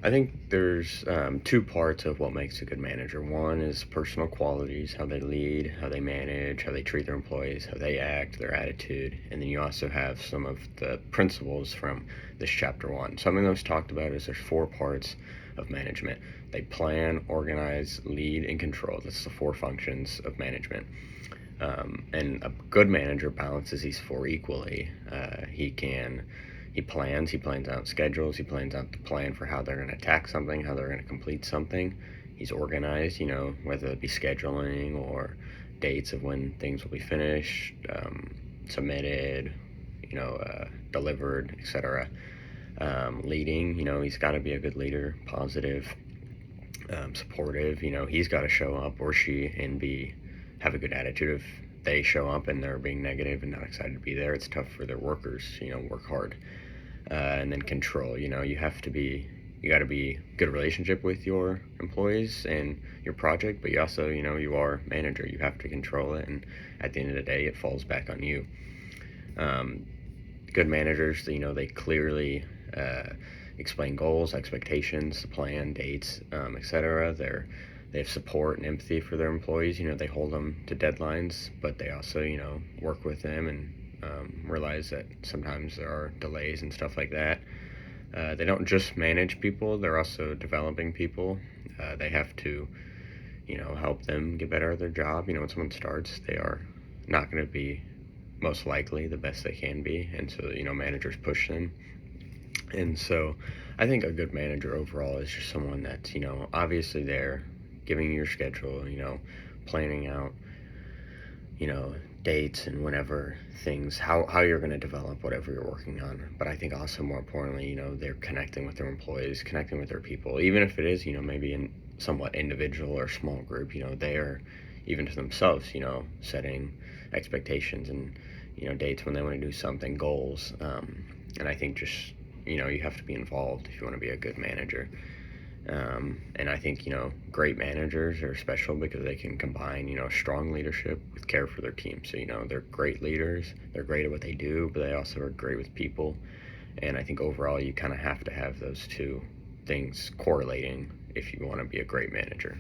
I think there's two parts of what makes a good manager. One is personal qualities, how they lead, how they manage, how they treat their employees, how they act, their attitude. And then you also have some of the principles from this chapter one. Something that was talked about is there's four parts of management. They plan, organize, lead, and control. That's the four functions of management. And a good manager balances these four equally. He plans out schedules, he plans out the plan for how they're going to attack something, how they're going to complete something. He's organized, whether it be scheduling or dates of when things will be finished, submitted, delivered, etc. Leading, he's got to be a good leader, positive, supportive. He's got to show up, or she, and have a good attitude. If they show up and they're being negative and not excited to be there, it's tough for their workers. Work hard. And then control. You got to be good relationship with your employees and your project, but you also, you are manager. You have to control it, and at the end of the day, it falls back on you. Good managers, they clearly explain goals, expectations, plan, dates, etc. They have support and empathy for their employees. They hold them to deadlines, but they also, work with them and realize that sometimes there are delays and stuff like that. They don't just manage people, they're also developing people. They have to, help them get better at their job. When someone starts, they are not going to be most likely the best they can be, and so, managers push them. And so I think a good manager overall is just someone that's, obviously there, giving you your schedule, planning out, dates and whenever things, how you're going to develop whatever you're working on. But I think also more importantly, they're connecting with their employees, connecting with their people, even if it is, maybe in somewhat individual or small group. They are, even to themselves, setting expectations and, dates when they want to do something, goals. And I think just, you have to be involved if you want to be a good manager. And I think, great managers are special because they can combine, strong leadership with care for their team. So, they're great leaders, they're great at what they do, but they also are great with people. And I think overall, you kind of have to have those two things correlating if you want to be a great manager.